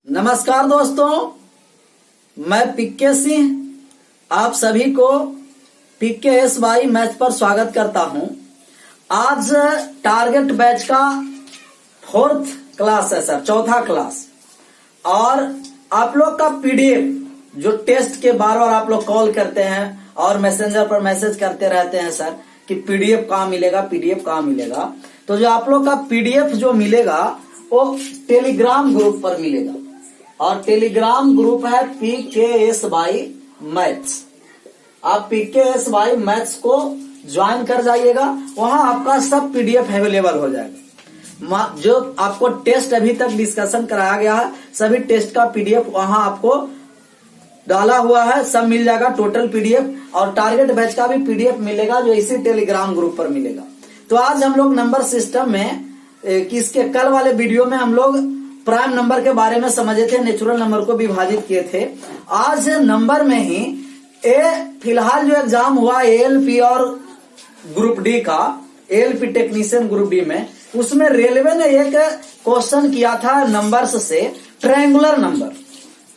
नमस्कार दोस्तों, मैं पिक्के सिंह आप सभी को PKSY मैथ पर स्वागत करता हूं। आज टारगेट बैच का 4th क्लास है सर, चौथा क्लास। और आप लोग का PDF जो टेस्ट के बार बार आप लोग कॉल करते हैं और मैसेंजर पर मैसेज करते रहते हैं सर कि PDF कहाँ मिलेगा, PDF कहाँ मिलेगा। तो जो आप लोग का PDF जो मिलेगा वो टेलीग्राम ग्रुप पर मिलेगा और टेलीग्राम ग्रुप है PKSY मैथ्स। आप PKSY मैथ्स को ज्वाइन कर जाइएगा, वहां आपका सब PDF अवेलेबल हो जाएगा। जो आपको टेस्ट अभी तक डिस्कशन कराया गया है सभी टेस्ट का PDF वहां आपको डाला हुआ है, सब मिल जाएगा टोटल PDF। और टारगेट बैच का भी PDF मिलेगा जो इसी टेलीग्राम ग्रुप पर मिलेगा। तो आज हम लोग नंबर सिस्टम में किसके कल वाले वीडियो में हम लोग प्राइम नंबर के बारे में समझे थे, नेचुरल नंबर को विभाजित किए थे। आज नंबर में ही फिलहाल जो एग्जाम हुआ ALP और ग्रुप डी का, ALP टेक्नीशियन ग्रुप डी में, उसमें रेलवे ने एक क्वेश्चन किया था नंबर्स से, ट्रायंगुलर नंबर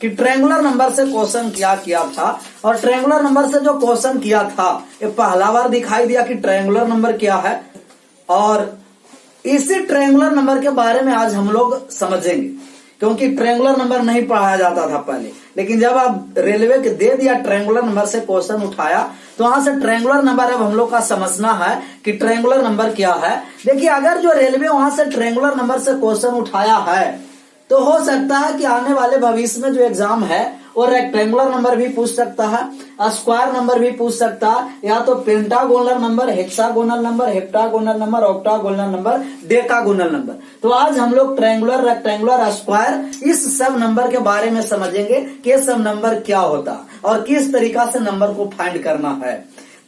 कि ट्रायंगुलर नंबर से क्वेश्चन किया था। और ट्रायंगुलर नंबर से जो क्वेश्चन किया था ये पहला बार दिखाई दिया कि ट्रायंगुलर नंबर क्या है। और इसी ट्रायंगुलर नंबर के बारे में आज हम लोग समझेंगे, क्योंकि ट्रायंगुलर नंबर नहीं पढ़ाया जाता था पहले, लेकिन जब आप रेलवे के दे दिया ट्रायंगुलर नंबर से क्वेश्चन उठाया तो वहां से ट्रायंगुलर नंबर अब हम लोग का समझना है कि ट्रायंगुलर नंबर क्या है। देखिए, अगर जो रेलवे वहां से ट्रायंगुलर नंबर से क्वेश्चन उठाया है तो हो सकता है कि आने वाले भविष्य में जो एग्जाम है वो रेक्टेंगुलर नंबर भी पूछ सकता है, स्क्वायर नंबर भी पूछ सकता है, या तो pentagonal number, hexagonal number, heptagonal number, octagonal number, decagonal number. तो आज हम लोग ट्रायंगुलर, रेक्टेंगुलर, स्क्वायर इस सब नंबर के बारे में समझेंगे कि ये सब नंबर क्या होता है और किस तरीका से नंबर को फाइंड करना है।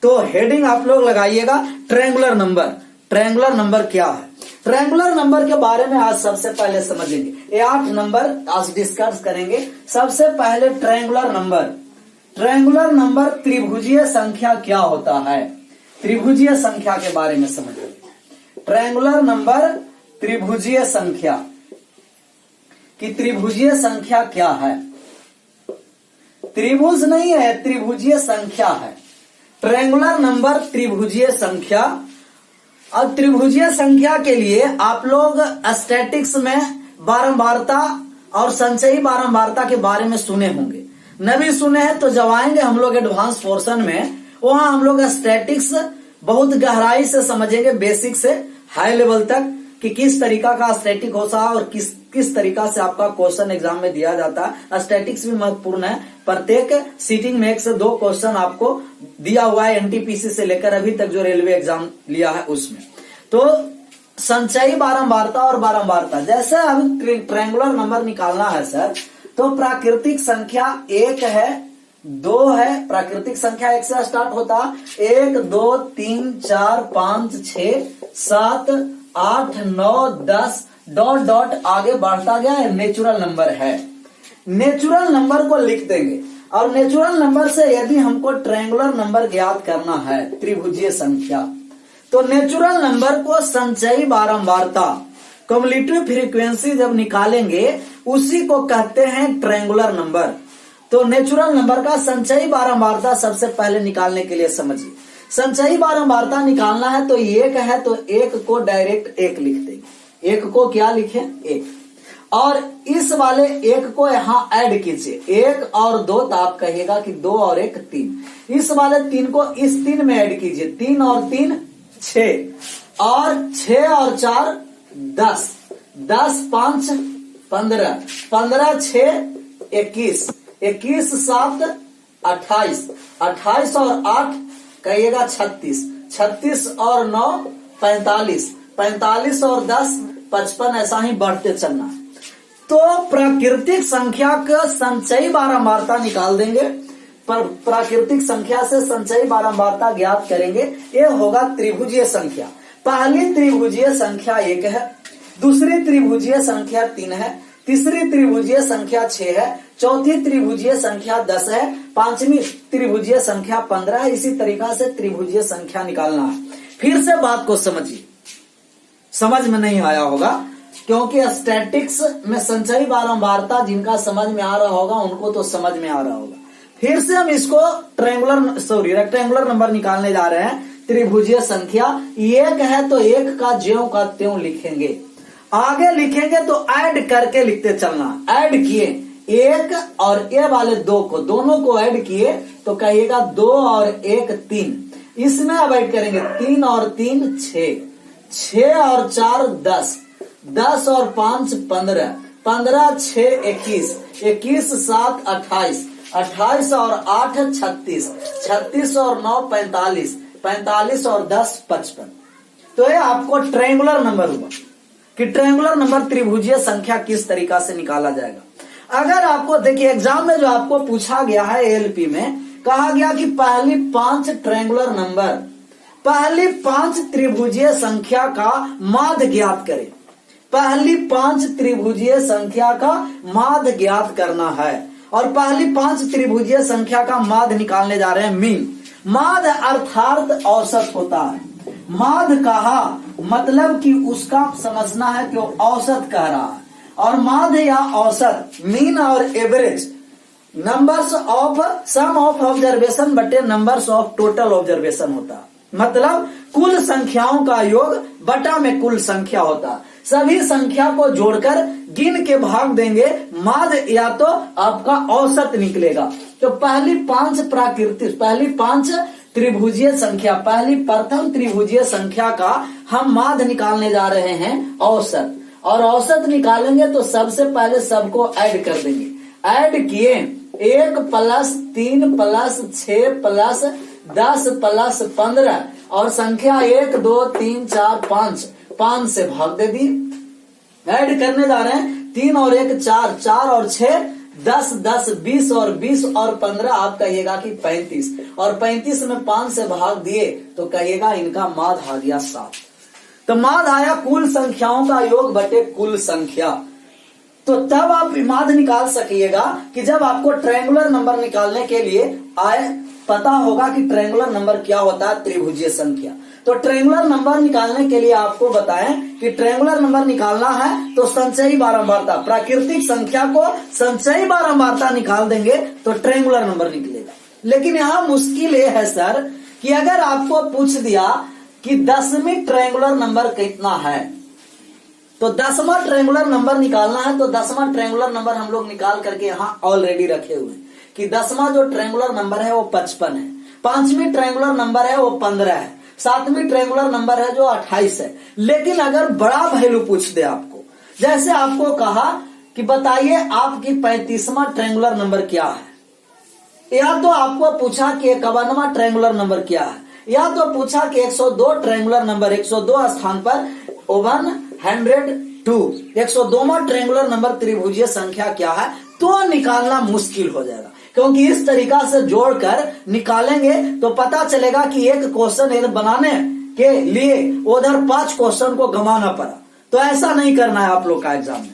तो हेडिंग आप लोग लगाइएगा ट्रायंगुलर नंबर। ट्रायंगुलर नंबर क्या है? ट्रायंगुलर नंबर के बारे में आज सबसे पहले समझेंगे। ये 8 नंबर आज डिस्कस करेंगे। सबसे पहले ट्रायंगुलर नंबर। ट्रायंगुलर नंबर त्रिभुजीय संख्या क्या होता है, त्रिभुजीय संख्या के बारे में समझेंगे। ट्रायंगुलर नंबर त्रिभुजीय संख्या कि त्रिभुजीय संख्या क्या है। त्रिभुज नहीं है, त्रिभुजीय संख्या है। ट्रायंगुलर नंबर त्रिभुजीय संख्या। और त्रिभुजीय संख्या के लिए आप लोग स्टैटिक्स में बारंबारता और संचयी बारंबारता के बारे में सुने होंगे, न भी सुने हैं तो जब आएंगे हम लोग एडवांस पोर्शन में, वहां हम लोग स्टैटिक्स बहुत गहराई से समझेंगे, बेसिक से हाई लेवल तक, कि किस तरीका का स्टैटिक होता है और किस तरीका से आपका क्वेश्चन एग्जाम में दिया जाता है। स्टैटिक्स भी महत्वपूर्ण है। प्रत्येक सीटिंग में 1 से 2 क्वेश्चन आपको दिया हुआ है NTPC से लेकर अभी तक जो रेलवे एग्जाम लिया है उसमें। तो संचयी बारंबारता और बारंबारता, जैसे अब ट्रायंगुलर नंबर निकालना है सर, तो प्राकृतिक संख्या 1 है, 2 है। प्राकृतिक संख्या 1 से स्टार्ट होता है। 1 2 3 4 5 6 7 8 9 10 डॉट डॉट आगे बढ़ता गया है, नेचुरल नंबर है। नेचुरल नंबर को लिख देंगे और नेचुरल नंबर से यदि हमको ट्रायंगुलर नंबर ज्ञात करना है, त्रिभुजीय संख्या, तो नेचुरल नंबर को संचयी बारंबारता, कम्युलेटिव फ्रीक्वेंसी जब निकालेंगे उसी को कहते हैं ट्रायंगुलर नंबर। तो नेचुरल नंबर का संचयी बारंबारता सबसे पहले निकालने के लिए समझिए। संचयी बारंबारता निकालना है तो 1 है तो 1 को डायरेक्ट 1 लिख देंगे। 1 को क्या लिखें? 1। और इस वाले 1 को यहां ऐड कीजिए, 1 और 2, तो आप कहिएगा कि 2 और 1 3। इस वाले 3 को इस 3 में ऐड कीजिए, 3 और 3 6, और 6 और 4 10, 10 5 15, 15 6 21, 21 7 28, 28 और 8 कहिएगा 36, 36 और 9 45, 45 और 10 55, ऐसा ही बढ़ते चलना है। तो प्राकृतिक संख्या का संचयी बारंबारता निकाल देंगे, पर प्राकृतिक संख्या से संचयी बारंबारता ज्ञात करेंगे। ये होगा त्रिभुजीय संख्या। पहली त्रिभुजीय संख्या 1 है, दूसरी त्रिभुजीय संख्या 3 है, तीसरी त्रिभुजीय संख्या 6 है, चौथी त्रिभुजीय संख्या 10 है, पांचवी त्रिभुजीय संख्या 15 है। इसी तरीका से त्रिभुजीय संख्या निकालना है। फिर से बात को समझिए, समझ में नहीं आया होगा क्योंकि स्टैटिक्स में संचयी बारंबारता जिनका समझ में आ रहा होगा उनको तो समझ में आ रहा होगा। फिर से हम इसको रेक्टेंगुलर नंबर निकालने जा रहे हैं। त्रिभुजीय संख्या एक है तो एक का ज्यों का त्यों लिखेंगे, आगे लिखेंगे तो ऐड करके लिखते चलना। ऐड किए एक और ए वाले दो को, दोनों को ऐड किए तो कहिएगा 2 और 1 3। इसमें अब ऐड करेंगे 3 और 3 6, 6 और 4 10, 10 और 5 15, 15 6 21, 21 7 28, 28 और 8 36, 36 और 9 45, 45 और 10 55। तो ये आपको ट्रायंगुलर नंबर हुआ कि ट्रायंगुलर नंबर त्रिभुजीय संख्या किस तरीका से निकाला जाएगा। अगर आपको देखिए एग्जाम में जो आपको पूछा गया है एएलपी में कहा गया कि पहली 5 ट्रायंगुलर नंबर, पहली 5 त्रिभुजीय संख्या का माध्य ज्ञात करें। पहली 5 त्रिभुजीय संख्या का माध्य ज्ञात करना है और पहली 5 त्रिभुजीय संख्या का माध्य निकालने जा रहे हैं। मीन माध्य अर्थात औसत होता है। माध्य कहा मतलब कि उसका समझना है कि वो औसत कह रहा है, और माध्य या औसत मीन और average numbers of sum of observation बटे नंबर्स ऑफ टोटल ऑब्जर्वेशन होता। मतलब कुल संख्याओं का योग बटा में कुल संख्या होता। सभी संख्या को जोड़कर गिन के भाग देंगे, माध्य या तो आपका औसत निकलेगा। तो पहली 5 त्रिभुजीय संख्या, पहली प्रथम त्रिभुजीय संख्या का हम माध्य निकालने जा रहे हैं औसत, और औसत निकालेंगे तो सबसे पहले सबको ऐड कर देंगे। ऐड किए 1 + 3 + 6 + 10 + 15 और संख्या 1 2 3 4 5, 5 से भाग दे दी। ऐड करने जा रहे हैं 3 और 1 4, 4 और 6 10, 10 20 और 20 और 15 आप कहिएगा कि 35, और 35 में 5 से भाग दिए तो कहिएगा इनका माध्य आ गया 7। तो माध्य आया कुल संख्याओं का योग बटे कुल संख्या। तो तब आप माध्य निकाल सकिएगा कि जब आपको ट्रायंगुलर नंबर निकालने के लिए पता होगा कि ट्रायंगुलर नंबर क्या होता है, त्रिभुजीय संख्या। तो ट्रायंगुलर नंबर निकालने के लिए आपको बताएं कि ट्रायंगुलर नंबर निकालना है तो संचयी बारंबारता, प्राकृतिक संख्या को संचयी बारंबारता निकाल देंगे तो ट्रायंगुलर नंबर निकलेगा। लेकिन यहाँ मुश्किल ये है सर कि अगर आपको पूछ दिया कि 10वीं ट्रायंगुलर नंबर कितना है, तो 10वां ट्रायंगुलर नंबर निकालना है। तो 10वां ट्रायंगुलर नंबर हम लोग निकाल करके यहाँ ऑलरेडी रखे हुए हैं कि 10वां जो ट्रायंगुलर नंबर है वो 55 है, 5वीं ट्रायंगुलर नंबर है वो 15 है, 7वीं ट्रायंगुलर नंबर है जो 28 है। लेकिन अगर बड़ा वैल्यू पूछ दे आपको, जैसे आपको कहा कि बताइए आपकी 35वां ट्रायंगुलर नंबर क्या है, या तो आपको पूछा कि 51वां ट्रायंगुलर नंबर क्या है, या तो पूछा कि 102 ट्रायंगुलर नंबर, 102 स्थान पर 102 102वां ट्रायंगुलर नंबर त्रिभुजीय संख्या क्या है, तो निकालना मुश्किल हो जाएगा। क्योंकि इस तरीका से जोड़कर निकालेंगे तो पता चलेगा कि एक क्वेश्चन बनाने के लिए उधर 5 क्वेश्चन को गंवाना पड़ा। तो ऐसा नहीं करना है आप लोग का एग्जाम में।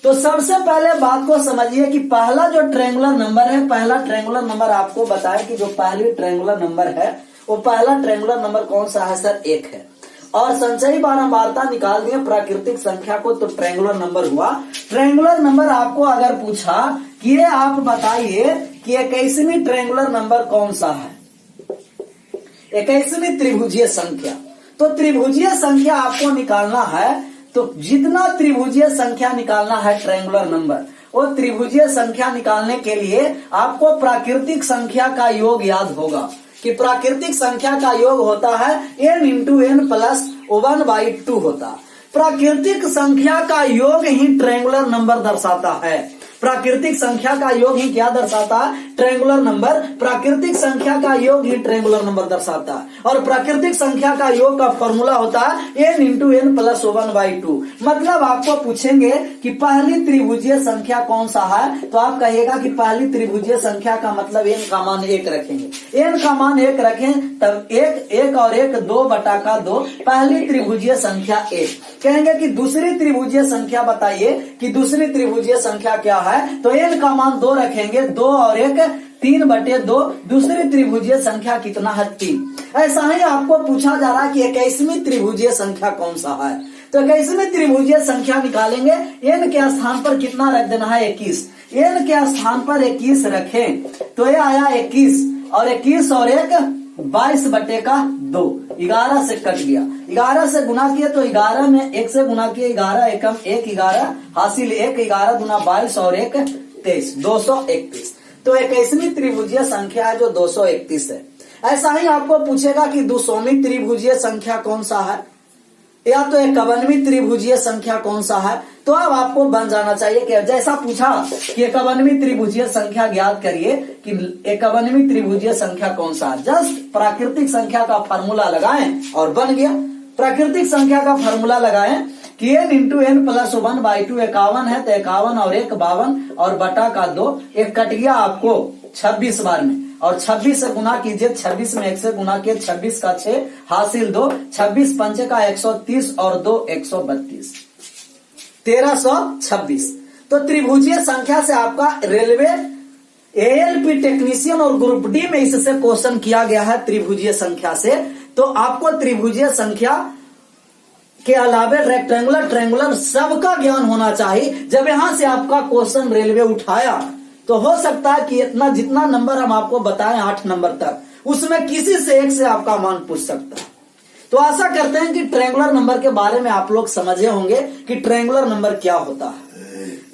तो सबसे पहले बात को समझिए कि पहला जो ट्रायंगुलर नंबर है, पहला ट्रायंगुलर नंबर आपको बताया कि जो पहली ट्रायंगुलर नंबर है वो पहला ट्रायंगुलर नंबर कौन सा है सर, 1 है। और संचयी बारंबारता निकाल दिए प्राकृतिक संख्या को तो ट्रायंगुलर नंबर हुआ। ट्रायंगुलर नंबर आपको अगर पूछा कि ये आप बताइए कि 21वीं ट्रायंगुलर नंबर कौन सा है, 21वीं त्रिभुजीय संख्या, तो त्रिभुजीय संख्या आपको निकालना है। तो जितना त्रिभुजीय संख्या निकालना है ट्रायंगुलर नंबर, वो त्रिभुजीय संख्या निकालने के लिए आपको प्राकृतिक संख्या का योग याद होगा कि प्राकृतिक संख्या का योग होता है n × n + 1/2 होता। प्राकृतिक संख्या का योग ही ट्रायंगुलर नंबर दर्शाता है। प्राकृतिक संख्या का योग ही क्या दर्शाता है, ट्रायंगुलर नंबर। प्राकृतिक संख्या का योग ही ट्रायंगुलर नंबर दर्शाता है। और प्राकृतिक संख्या का योग का फॉर्मूला होता है n × n + 1/2। मतलब आपको पूछेंगे कि पहली त्रिभुजीय संख्या कौन सा है, तो आप कहिएगा कि पहली त्रिभुजीय संख्या का मतलब n का मान 1 रखेंगे। n का मान 1 रखें तब 1 और 1 2/2, पहली त्रिभुजीय संख्या 1। कहेंगे कि दूसरी त्रिभुजीय संख्या बताइए कि दूसरी त्रिभुजीय संख्या क्या है, तो n का मान 2 रखेंगे, 2 और 1 3/2। दूसरी त्रिभुजीय संख्या कितना है, 3। ऐसा ही आपको पूछा जा रहा है कि 21वीं त्रिभुजीय संख्या कौन सा है, तो 21वीं त्रिभुजीय संख्या निकालेंगे। n के स्थान पर कितना रख देना है? 21। n के स्थान पर 21 रखें तो ये आया 21 और 21 और 1 22/2, 11 से कट गया। 11 से गुना किए तो 11 में 1 से गुना किए, 11 एकम 1, 11 हासिल 1, 11 गुना 22 और 1 23, 231। तो 21वीं त्रिभुजीय संख्या है जो 231 है। ऐसा ही आपको पूछेगा कि 200वीं त्रिभुजीय संख्या कौन सा है या तो 51वीं त्रिभुजीय संख्या कौन सा है। तो अब आपको बन जाना चाहिए कि जैसा पूछा कि 51वीं त्रिभुजीय संख्या ज्ञात करिए कि 51वीं त्रिभुजीय संख्या कौन सा है, जस्ट प्राकृतिक संख्या का फार्मूला लगाएं और बन गया। प्राकृतिक संख्या का फार्मूला लगाएं कि n इंटू एन प्लस 1/2 51 है तो 51 और 1 52 और बटा का 2, एक कट गया आपको 26 बार में और 26 से गुना कीजिए, 26 में 1 से गुना किए 26 का 6 हासिल 2, 26 पंचे का 130 और 2 132, 1326। तो त्रिभुजीय संख्या से आपका रेलवे ALP टेक्नीशियन और ग्रुप डी में इससे क्वेश्चन किया गया है त्रिभुजीय संख्या से। तो आपको त्रिभुजीय संख्या के अलावे रेक्टेंगुलर ट्रायंगुलर सबका ज्ञान होना चाहिए। जब यहां से आपका क्वेश्चन रेलवे उठाया तो हो सकता है कि इतना जितना नंबर हम आपको बताएं 8 नंबर तक, उसमें किसी से एक से आपका मान पूछ सकता है। तो आशा करते हैं कि ट्रायंगुलर नंबर के बारे में आप लोग समझे होंगे कि ट्रायंगुलर नंबर क्या होता है।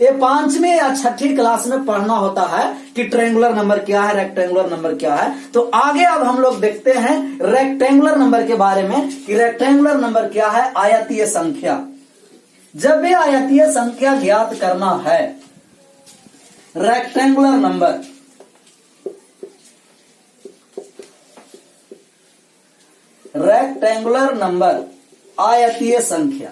ये 5वीं या 6ठी क्लास में पढ़ना होता है कि ट्रायंगुलर नंबर क्या है, रेक्टेंगुलर नंबर क्या है। तो आगे अब हम लोग देखते हैं रेक्टेंगुलर नंबर के बारे में कि रेक्टेंगुलर नंबर क्या है। आयतीय संख्या, जब भी आयतीय संख्या ज्ञात करना है, रेक्टेंगुलर नंबर आयतीय संख्या,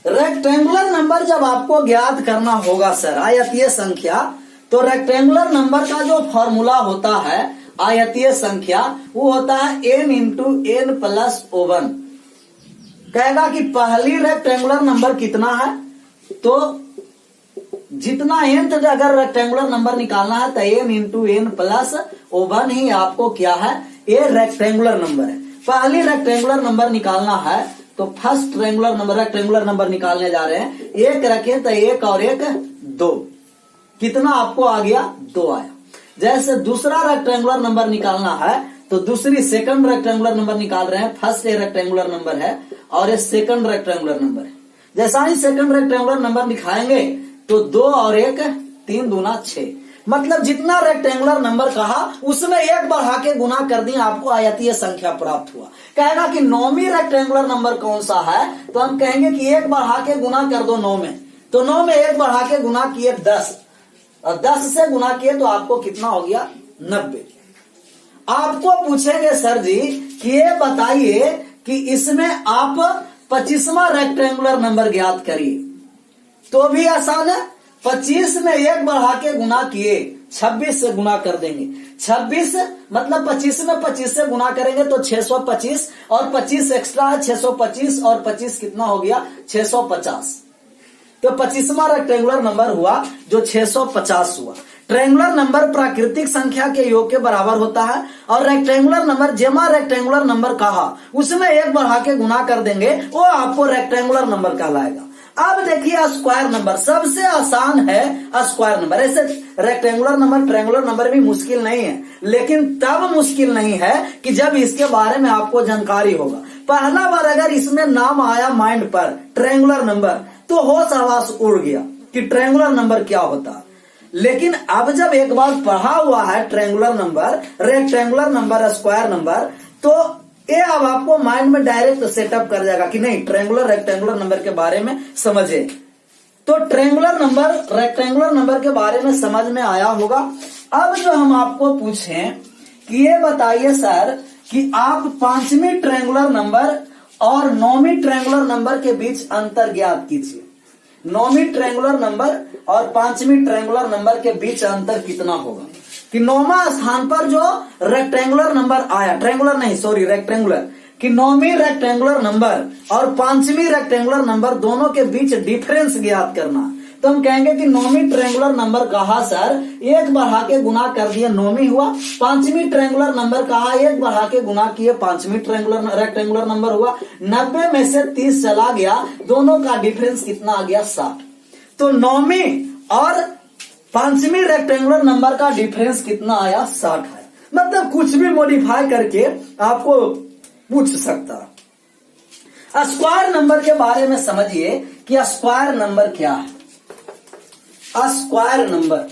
रेक्टेंगुलर नंबर जब आपको ज्ञात करना होगा सर आयतीय संख्या, तो रेक्टेंगुलर नंबर का जो फॉर्मूला होता है आयतीय संख्या वो होता है n इंटू एन प्लस 1। कहेगा कि पहली रेक्टेंगुलर नंबर कितना है, तो जितना nth अगर रेक्टेंगुलर नंबर निकालना है तो n इंटू एन प्लस 1 ही आपको क्या है, ये रेक्टेंगुलर नंबर है। पहली रेक्टेंगुलर नंबर निकालना है तो फर्स्ट रेक्टेंगुलर नंबर निकालने जा रहे हैं। 1 रखें तो 1 और 1 2, कितना आपको आ गया, 2 आया। जैसे दूसरा रेक्टेंगुलर नंबर निकालना है तो दूसरी सेकंड रेक्टेंगुलर नंबर निकाल रहे हैं। फर्स्ट ये रेक्टेंगुलर नंबर है और ये सेकंड रेक्टेंगुलर नंबर है। जैसा ही सेकंड रेक्टेंगुलर नंबर दिखाएंगे तो 2 और 1 3 दूना 6, मतलब जितना रेक्टेंगुलर नंबर कहा उसमें 1 बढ़ा के गुना कर दिए, आपको आयतीय संख्या प्राप्त हुआ। कहेगा कि 9वीं रेक्टेंगुलर नंबर कौन सा है, तो हम कहेंगे कि 1 बढ़ा के गुना कर दो 9 में, तो 9 में 1 बढ़ा के गुना किए 10 और 10 से गुना किए तो आपको कितना हो गया, 90। आपको पूछेंगे सर जी कि ये बताइए कि इसमें आप 25वां रेक्टेंगुलर नंबर ज्ञात करिए, तो भी आसान है। 25 में 1 बढ़ा के गुना किए 26 से गुना कर देंगे। 26 मतलब 25 में 25 से गुना करेंगे तो 625 और 25 एक्स्ट्रा है 625 और 25 कितना हो गया, 650। तो 25वां रेक्टेंगुलर नंबर हुआ जो 650 हुआ। ट्रायंगुलर नंबर प्राकृतिक संख्या के योग के बराबर होता है और रेक्टेंगुलर नंबर जेमा रेक्टेंगुलर नंबर कहा उसमें 1 बढ़ा के गुना कर देंगे, वो आपको रेक्टेंगुलर नंबर कहलाएगा। अब देखिए स्क्वायर नंबर सबसे आसान है। स्क्वायर नंबर, ऐसे रेक्टेंगुलर नंबर ट्रायंगुलर नंबर भी मुश्किल नहीं है, लेकिन तब मुश्किल नहीं है कि जब इसके बारे में आपको जानकारी होगा। पहला बार अगर इसमें नाम आया माइंड पर ट्रायंगुलर नंबर तो होश हवास उड़ गया कि ट्रायंगुलर नंबर क्या होता है। लेकिन अब जब एक बार पढ़ा हुआ है triangular number, rectangular number, square number, तो ये अब आपको माइंड में डायरेक्ट सेटअप कर जाएगा कि नहीं ट्रायंगुलर रेक्टेंगुलर नंबर के बारे में समझे। तो ट्रायंगुलर नंबर रेक्टेंगुलर नंबर के बारे में समझ में आया होगा। अब जो हम आपको पूछें कि ये बताइए सर कि आप 5वीं ट्रायंगुलर नंबर और 9वीं ट्रायंगुलर नंबर के बीच अंतर ज्ञात कीजिए। 9वीं ट्रायंगुलर नंबर और 5वीं ट्रायंगुलर नंबर के बीच अंतर कितना होगा कि 9वां स्थान पर जो रेक्टेंगुलर नंबर आया, ट्रायंगुलर नहीं सॉरी रेक्टेंगुलर, कि 9वीं रेक्टेंगुलर नंबर और 5वीं रेक्टेंगुलर नंबर दोनों के बीच डिफरेंस ज्ञात करना। तो हम कहेंगे कि नौवीं ट्रायंगुलर नंबर कहा सर, एक बढ़ा के गुना कर दिए नौवीं हुआ। पांचवी ट्रायंगुलर नंबर कहा, एक बढ़ा के गुना किए पांचवी रेक्टेंगुलर नंबर हुआ। 90 में से 30 चला गया, दोनों का डिफरेंस कितना आ गया 60। तो नौवीं और पांचवी रेक्टेंगुलर नंबर का डिफरेंस कितना आया 60 है। मतलब कुछ भी मॉडिफाई करके आपको पूछ सकता है। स्क्वायर नंबर के बारे में समझिए कि स्क्वायर नंबर क्या है। स्क्वायर नंबर,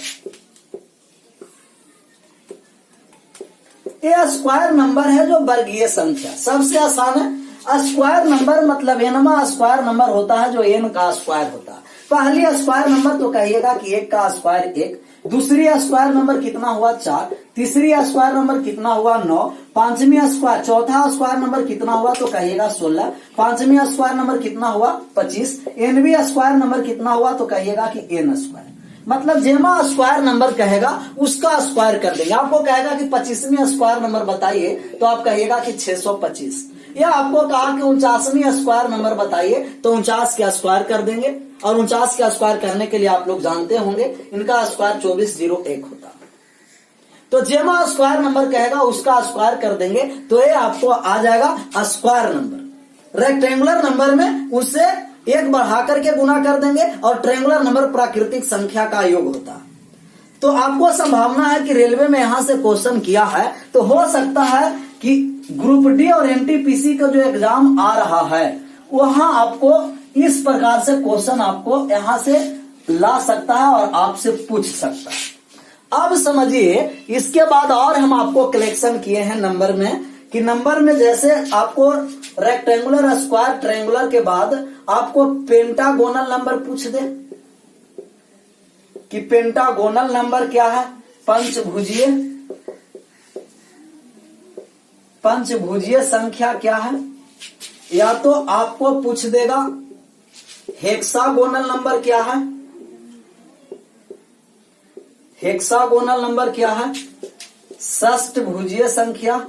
ये स्क्वायर नंबर है जो वर्गीय संख्या, सबसे आसान है। स्क्वायर नंबर मतलब एनवा स्क्वायर नंबर होता है जो एन का स्क्वायर होता है। पहली स्क्वायर नंबर तो कहिएगा कि 1 का स्क्वायर 1, दूसरी स्क्वायर नंबर कितना हुआ 4, तीसरी स्क्वायर नंबर कितना हुआ 9, पांचवी स्क्वायर, चौथा स्क्वायर नंबर कितना हुआ तो कहिएगा 16, पांचवी स्क्वायर नंबर कितना हुआ 25, एनवी स्क्वायर नंबर कितना हुआ तो कहिएगा कि एन स्क्वायर। मतलब जेमा स्क्वायर नंबर कहेगा उसका स्क्वायर कर देंगे। आपको कहेगा कि 25वीं स्क्वायर नंबर बताइए तो आप कहिएगा कि 625, या आपको कहा कि 49वीं स्क्वायर नंबर बताइए तो 49 का स्क्वायर कर देंगे। और 49 का स्क्वायर करने के लिए आप लोग जानते होंगे इनका स्क्वायर 2401 होता है। तो जेमा स्क्वायर नंबर कहेगा उसका स्क्वायर कर देंगे तो ये आपको आ जाएगा स्क्वायर नंबर। रेक्टेंगुलर नंबर में उससे एक बढ़ा करके गुना कर देंगे और ट्रायंगुलर नंबर प्राकृतिक संख्या का योग होता है। तो आपको संभावना है कि रेलवे में यहां से क्वेश्चन किया है तो हो सकता है कि ग्रुप डी और एनटीपीसी का जो एग्जाम आ रहा है वहां आपको इस प्रकार से क्वेश्चन आपको यहां से ला सकता है और आपसे पूछ सकता है। अब समझिए इसके बाद और हम आपको कलेक्शन किए हैं नंबर में, कि नंबर में जैसे आपको रेक्टेंगुलर, स्क्वायर, ट्रायंगुलर के बाद आपको पेंटागोनल नंबर पूछ दे कि पेंटागोनल नंबर क्या है, पंचभुजीय संख्या क्या है, या तो आपको पूछ देगा हेक्सागोनल नंबर क्या है, हेक्सागोनल नंबर क्या है, षष्टभुजीय संख्या,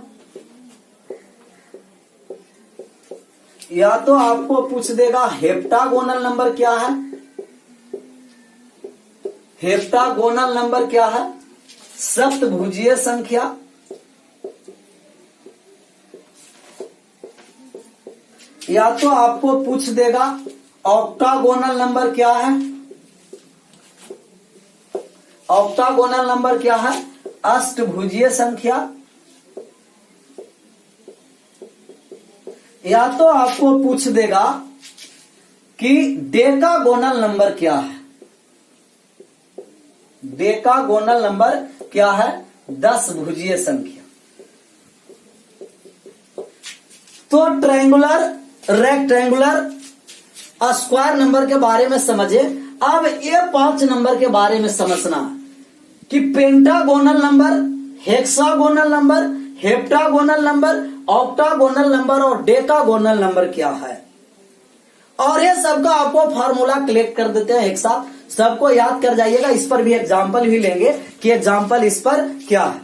या तो आपको पूछ देगा हेप्टागोनल नंबर क्या है, हेप्टागोनल नंबर क्या है, सप्तभुजीय संख्या, या तो आपको पूछ देगा ऑक्टागोनल नंबर क्या है, ऑक्टागोनल नंबर क्या है, अष्टभुजीय संख्या, या तो आपको पूछ देगा कि डेकागोनल नंबर क्या है, डेकागोनल नंबर क्या है, 10 भुजीय संख्या। तो ट्रायंगुलर, रेक्टेंगुलर, स्क्वायर नंबर के बारे में समझे। अब ये 5 नंबर के बारे में समझना कि pentagonal number, hexagonal number, heptagonal number, octagonal number और डेकागोनल नंबर क्या है। और ये सबका आपको फार्मूला कलेक्ट कर देते हैं एक साथ, सबको याद कर जाइएगा। इस पर भी एग्जाम्पल भी लेंगे कि एग्जाम्पल इस पर क्या है।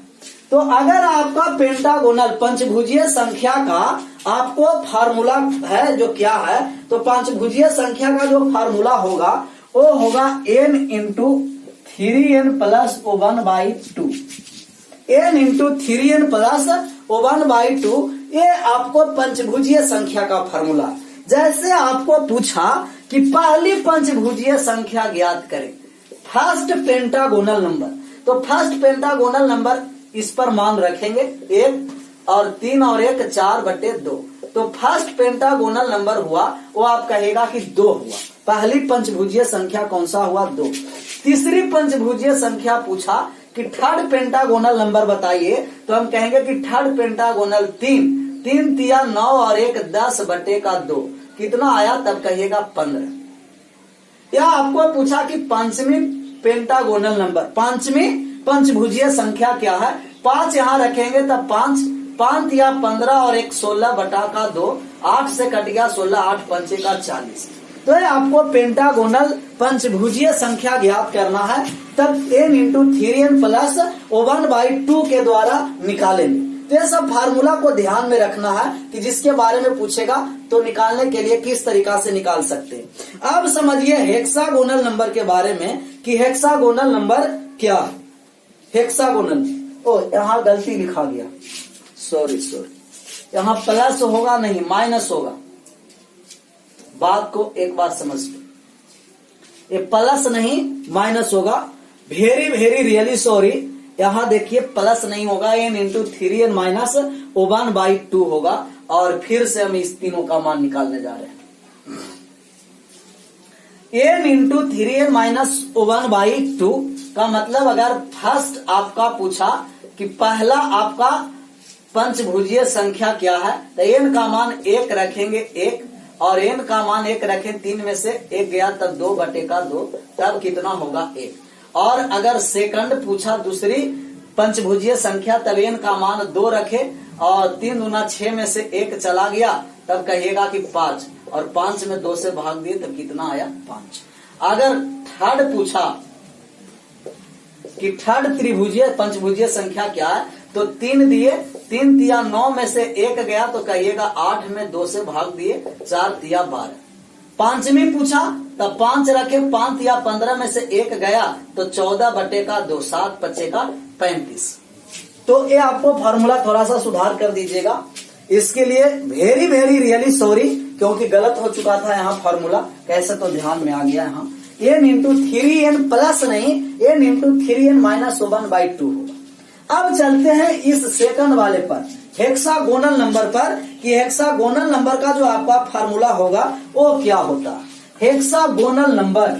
तो अगर आपका पेंटागोनल, पंचभुजीय संख्या का आपको फार्मूला है जो क्या है, तो पंचभुजीय संख्या का जो फार्मूला होगा वो होगा n into 3n plus 1/2, n into 3n plus 1/2। ये आपको पंचभुजीय संख्या का फार्मूला। जैसे आपको पूछा कि पहली पंचभुजीय संख्या ज्ञात करें, फर्स्ट पेंटागोनल नंबर, तो फर्स्ट पेंटागोनल नंबर इस पर मान रखेंगे 1 और 3 और 1 4/2। तो फर्स्ट पेंटागोनल नंबर हुआ वो आप कहेगा कि 2 हुआ। पहली पंचभुजीय संख्या कौन सा हुआ, 2। तीसरी पंचभुजीय संख्या पूछा कि थर्ड पेंटागोनल नंबर बताइए, तो हम कहेंगे कि थर्ड पेंटागोनल 3, 3 तिया 9 और 1 10/2 कितना आया, तब कहिएगा 15। या आपको पूछा कि पांचवी पेंटागोनल नंबर, पांचवी पंचभुजीय संख्या क्या है, 5 यहाँ रखेंगे तब 5, 5 या 15 और 1 16/2, 8 से कट गया 16, 8 पंचे का 40। तो ये आपको पेंटागोनल पंचभुजीय संख्या ज्ञात करना है, तब n इंटू 3n प्लस 1/2 के द्वारा निकालेंगे। तो ये सब फार्मूला को ध्यान में रखना है कि जिसके बारे में पूछेगा तो निकालने के लिए किस तरीका से निकाल सकते हैं। अब समझिए हेक्सागोनल नंबर के बारे में कि हेक्सागोनल नंबर क्या है। हेक्सागोनल, ओ यहाँ गलती लिखा गया, सॉरी, यहाँ प्लस होगा नहीं माइनस होगा, बात को एक बार समझ लो, ये प्लस नहीं माइनस होगा। वेरी वेरी रियली सॉरी, यहाँ देखिए प्लस नहीं होगा, n इंटू 3n माइनस 1/2 होगा। और फिर से हम इस तीनों का मान निकालने जा रहे हैं। n इंटू 3n माइनस 1/2 का मतलब अगर फर्स्ट आपका पूछा कि पहला आपका पंचभुजीय संख्या क्या है, तो n का मान 1 रखेंगे 1, और n का मान 1 रखें, 3 में से 1 गया तब 2/2, तब कितना होगा 1। और अगर सेकंड पूछा दूसरी पंचभुजीय संख्या, तब n का मान 2 रखे और 3 दूना 6 में से 1 चला गया, तब कहिएगा कि 5, और 5 में 2 से भाग दिए तब कितना आया 5। अगर थर्ड पूछा कि थर्ड त्रिभुजीय पंचभुजीय संख्या क्या है, तो 3 दिए, 3 तिया 9 में से 1 गया तो कहिएगा 8 में 2 से भाग दिए, 4 तिया 12। पांचवी पूछा तब 5 रखे, 5 तिया 15 में से 1 गया तो 14/2, 7 5 का 35। तो ये आपको फॉर्मूला थोड़ा सा सुधार कर दीजिएगा। इसके लिए वेरी वेरी रियली सॉरी, क्योंकि गलत हो चुका था यहाँ फॉर्मूला, कैसे तो ध्यान में आ गया। यहाँ n इंटू 3n प्लस नहीं, n इंटू 3n माइनस 1/2 होगा। अब चलते हैं इस सेकंड वाले पर, हेक्सागोनल नंबर पर, कि हेक्सागोनल नंबर का जो आपका फार्मूला होगा वो क्या होता है। हेक्सागोनल नंबर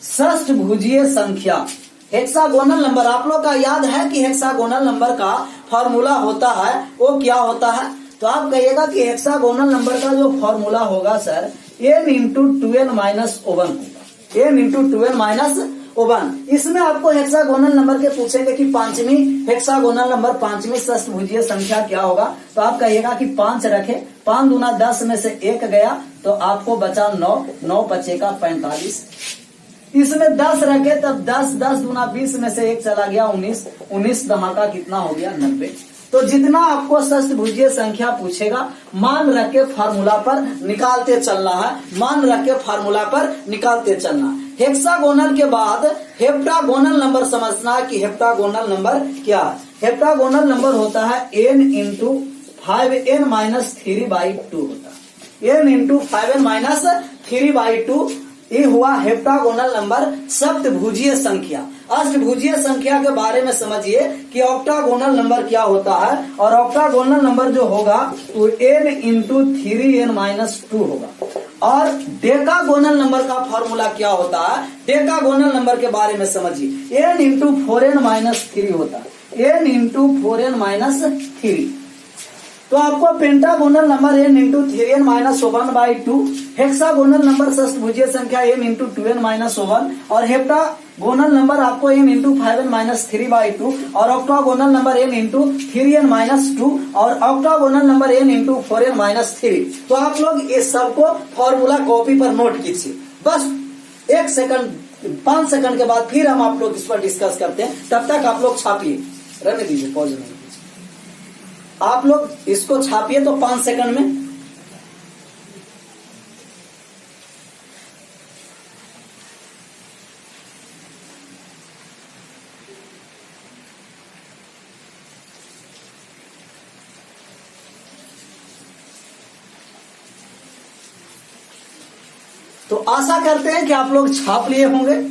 षष्ठभुजीय संख्या। हेक्सागोनल नंबर आप लोग का याद है कि हेक्सागोनल नंबर का फॉर्मूला होता है वो क्या होता है। तो आप कहिएगा कि हेक्सागोनल नंबर का जो फॉर्मूला होगा sir, n into 2n minus 1 होगा, n इंटू 2n माइनस 1। इसमें आपको हेक्सागोनल नंबर के पूछेंगे कि पांचवी हेक्सागोनल नंबर, पांचवी षष्ठभुजीय संख्या क्या होगा, तो आप कहिएगा कि 5 रखे, 5 दूना 10 में से 1 गया तो आपको बचा 9, 9 5 का 45। इसमें 10 रखे तब 10, 10 दूना 20 में से 1 चला गया 19, 19 धमाका कितना हो गया 90। तो जितना आपको षष्ठभुजीय संख्या पूछेगा मान रख के फार्मूला पर निकालते चलना है, मान रख के फार्मूला पर निकालते चलना। हेक्सागोनल के बाद हेप्टागोनल नंबर समझना है कि हेप्टागोनल नंबर क्या है। हेप्टागोनल नंबर होता है n इंटू 5n माइनस 3/2 होता है, n इंटू 5n माइनस 3/2। ये हुआ हेप्टागोनल नंबर सप्तभुजीय संख्या। अष्टभुजीय संख्या के बारे में समझिए कि ऑक्टागोनल नंबर क्या होता है, और ऑक्टागोनल नंबर जो होगा तो n इंटू 3n माइनस 2 होगा। और डेकागोनल नंबर का फॉर्मूला क्या होता है, डेकागोनल नंबर के बारे में समझिए, n इंटू 4n माइनस 3 होता है, n इंटू 4n माइनस 3। तो आपको pentagonal number n into 3n minus 1/2, hexagonal number षष्ठभुजीय संख्या n इंटू 2n माइनस 1, और हेप्टागोनल नंबर आपको n इंटू 5n माइनस 3/2, और octagonal number n into 3n minus 2, और octagonal number n into 4n minus 3। तो आप लोग इस सबको फॉर्मूला कॉपी पर नोट कीजिए। बस 1 सेकंड 5 सेकंड के बाद फिर हम आप लोग इस पर डिस्कस करते हैं, तब तक आप लोग छापिए, रहने दीजिए, पॉज नहीं, आप लोग इसको छापिए तो 5 सेकंड में। तो आशा करते हैं कि आप लोग छाप लिए होंगे,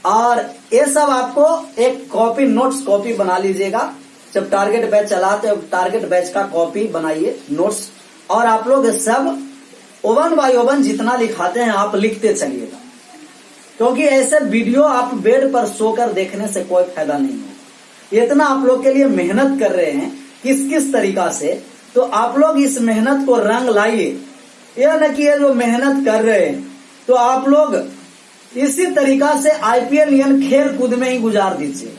और ये सब आपको एक कॉपी, नोट्स कॉपी बना लीजिएगा। जब टारगेट बैच चलाते हो टारगेट बैच का कॉपी बनाइए, नोट्स, और आप लोग सब 1 बाय 1 जितना लिखाते हैं आप लिखते चलिएगा, क्योंकि ऐसे वीडियो आप बेड पर सोकर देखने से कोई फायदा नहीं है। इतना आप लोग के लिए मेहनत कर रहे हैं किस किस तरीका से, तो आप लोग इस मेहनत को रंग लाइए। यह न कि ये जो मेहनत कर रहे हैं तो आप लोग इसी तरीका से IPL खेल कूद में ही गुजार दीजिए।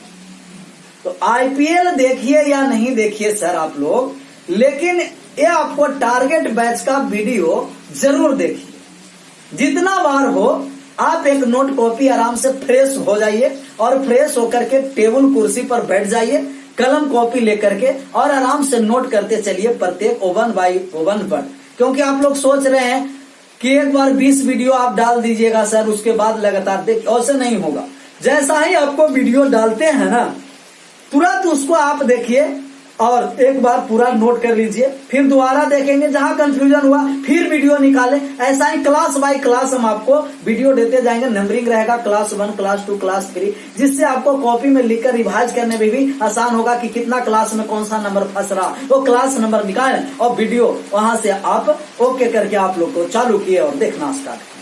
तो IPL देखिए या नहीं देखिए सर आप लोग, लेकिन ये आपको टारगेट बैच का वीडियो जरूर देखिए। जितना बार हो आप एक नोट कॉपी आराम से फ्रेश हो जाइए, और फ्रेश होकर के टेबल कुर्सी पर बैठ जाइए, कलम कॉपी लेकर के, और आराम से नोट करते चलिए प्रत्येक 1 बाय 1 पर। क्योंकि आप लोग सोच रहे हैं कि एक बार 20 वीडियो आप डाल दीजिएगा सर, उसके बाद लगातार देखिए, ऐसे नहीं होगा। जैसा ही आपको वीडियो डालते हैं ना, तुरंत उसको आप देखिए और एक बार पूरा नोट कर लीजिए, फिर दोबारा देखेंगे, जहां कंफ्यूजन हुआ फिर वीडियो निकालें। ऐसा ही क्लास बाय क्लास हम आपको वीडियो देते जाएंगे। नंबरिंग रहेगा क्लास 1, क्लास 2, क्लास 3, जिससे आपको कॉपी में लिखकर रिवाइज करने में भी आसान होगा कि कितना क्लास में कौन सा नंबर फंस रहा, वो क्लास नंबर निकालें और वीडियो वहां से आप ओके करके आप लोग को चालू किए और देखना स्टार्ट किए।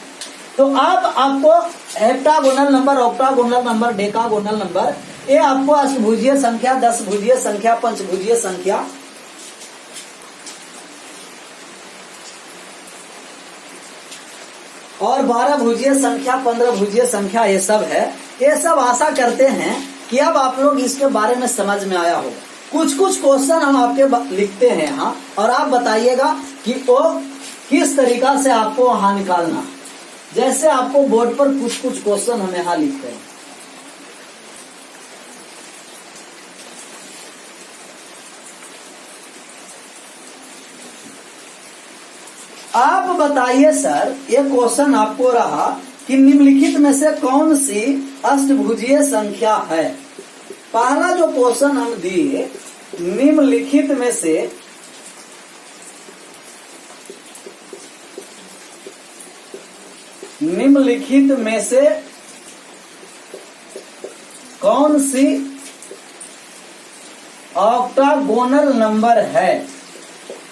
तो अब आपको हेक्टागोनल number, octagonal number, decagonal number, ये आपको अष्टभुजीय संख्या, 10 भुजीय संख्या, पंचभुजीय संख्या और 12 भुजीय संख्या, 15 भुजीय संख्या, ये सब है। ये सब आशा करते हैं कि अब आप लोग इसके बारे में समझ में आया होगा। कुछ कुछ क्वेश्चन हम आपके लिखते हैं यहाँ, और आप बताइएगा कि वो किस तरीका से आपको वहां निकालना। जैसे आपको बोर्ड पर कुछ कुछ क्वेश्चन हम यहाँ लिखते हैं। आप बताइए सर, ये क्वेश्चन आपको रहा कि निम्नलिखित में से कौन सी अष्टभुजीय संख्या है। पहला जो क्वेश्चन हम दिए, निम्नलिखित में से कौन सी ऑक्टागोनल नंबर है।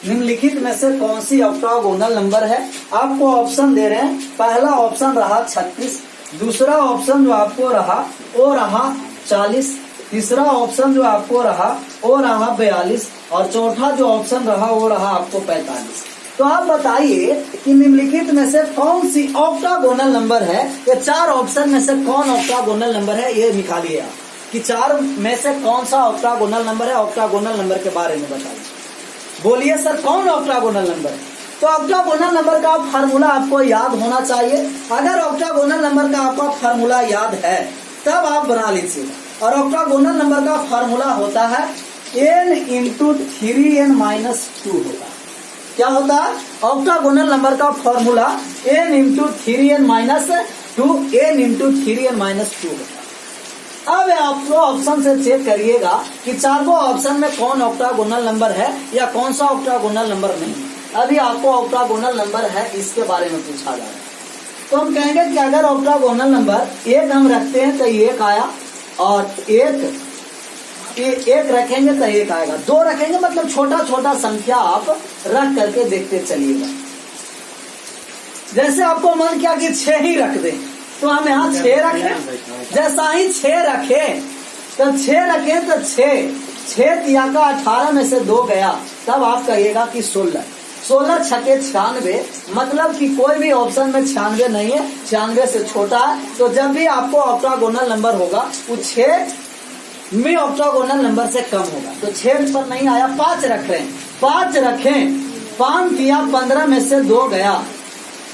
निम्नलिखित में से कौन सी ऑक्टागोनल नंबर है। आपको ऑप्शन दे रहे हैं। पहला ऑप्शन रहा 36, दूसरा ऑप्शन जो आपको रहा वो रहा 40, तीसरा ऑप्शन जो आपको रहा वो रहा 42 और चौथा जो ऑप्शन रहा वो रहा आपको 45। तो आप बताइए कि निम्नलिखित में से कौन सी ऑक्टागोनल नंबर है। ये 4 ऑप्शन में से कौन ऑक्टागोनल नंबर है, ये निकालिए आप कि 4 में से कौन सा ऑक्टागोनल नंबर है। ऑक्टागोनल नंबर के बारे में बताइए, बोलिए सर कौन ऑक्टागोनल नंबर है। तो ऑक्टागोनल नंबर का फार्मूला आपको याद होना चाहिए। अगर ऑक्टागोनल नंबर का आपका फार्मूला याद है तब आप बना लीजिएगा। और ऑक्टागोनल नंबर का फार्मूला होता है n इंटू 3n-2 होता है। क्या होता है ऑक्टागोनल नंबर का formula? n into 3n-2, n into 3n-2 होता है। अब आप ऑप्शन से चेक करिएगा कि चारों ऑप्शन में कौन ऑक्टागोनल नंबर है या कौन सा ऑक्टागोनल नंबर नहीं। अभी आपको ऑक्टागोनल नंबर है इसके बारे में पूछा जा रहा है। तो हम कहेंगे कि अगर ऑक्टागोनल नंबर 1 हम रखते हैं तो 1 आया, और एक रखेंगे तो 1 आएगा, 2 रखेंगे मतलब छोटा छोटा संख्या आप रख करके देखते चलिएगा। जैसे आपको मन किया कि 6 ही रख दें तो हम यहाँ 6 रखें। जैसा ही 6 रखें तो 6 तिया का 18 में से 2 गया, तब आप कहिएगा कि 16 छके 96, मतलब कि कोई भी ऑप्शन में 96 नहीं है, 96 से छोटा है। तो जब भी आपको ऑक्टागोनल नंबर होगा वो 6 में ऑक्टागोनल नंबर से कम होगा। तो 6 पर नहीं आया, 5 रख रहे हैं, 5 रखें, 5 तिया 15 में से 2 गया,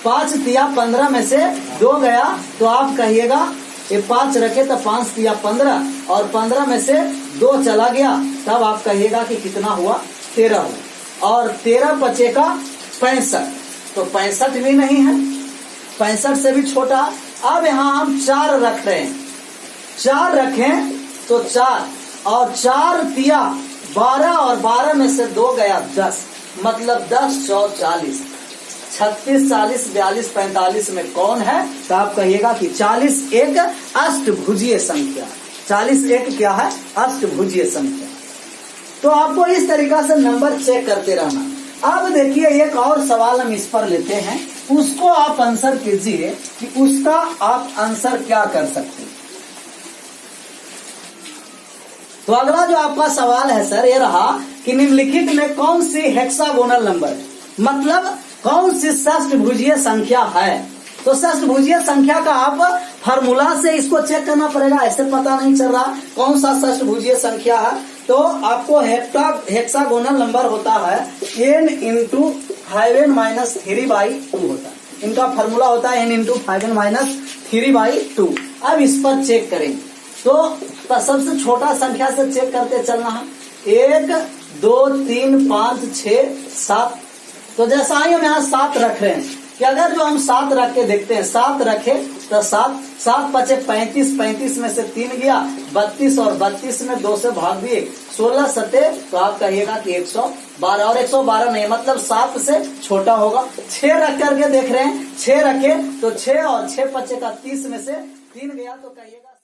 5 तिया 15 में से 2 गया, तो आप कहिएगा ये 5 रखे तो 5 तिया 15 और 15 में से 2 चला गया, तब आप कहिएगा कि कितना हुआ 13 हुआ। और 13 बचे का 65, तो 65 भी नहीं है, 65 से भी छोटा। अब यहाँ हम 4 रख रहे हैं, 4 रखें तो 4 और 4 तिया 12 और 12 में से 2 गया 10, मतलब 10 4 40, 36 40 42 45 में कौन है? तो आप कहिएगा कि 40 एक अष्टभुजीय संख्या। 40 एक क्या है? अष्टभुजीय संख्या। तो आपको इस तरीका से नंबर चेक करते रहना। अब देखिए एक और सवाल हम इस पर लेते हैं, उसको आप आंसर कीजिए कि उसका आप आंसर क्या कर सकते हैं। तो अगला जो आपका सवाल है सर ये रहा कि निम्नलिखित में कौन सी हेक्सागोनल नंबर है, मतलब कौन सी षष्टभुजीय संख्या है। तो षष्टभुजीय संख्या का आप फार्मूला से इसको चेक करना पड़ेगा, ऐसे पता नहीं चल रहा कौन सा षष्टभुजीय संख्या है। तो आपको हेक्सागोनल नंबर होता है n इंटू 5n-3/2 होता है। इनका फार्मूला होता है n इंटू 5n-3/2। अब इस पर चेक करेंगे तो सबसे छोटा संख्या से चेक करते चलना है। 1 2 3 5 6 7, तो तो जैसा ही हम यहाँ 7 रख रहे हैं कि अगर जो हम 7 रख के देखते हैं, 7 रखे तो 7 पचे 35, 35 में से 3 गया 32 और 32 में 2 से भाग दिए 16 सते, तो आप कहिएगा कि 112 और 112 नहीं, मतलब 7 से छोटा होगा। 6 रख करके देख रहे हैं, 6 रखे तो 6 और 6 पचे का 30 में से 3 गया तो कहिएगा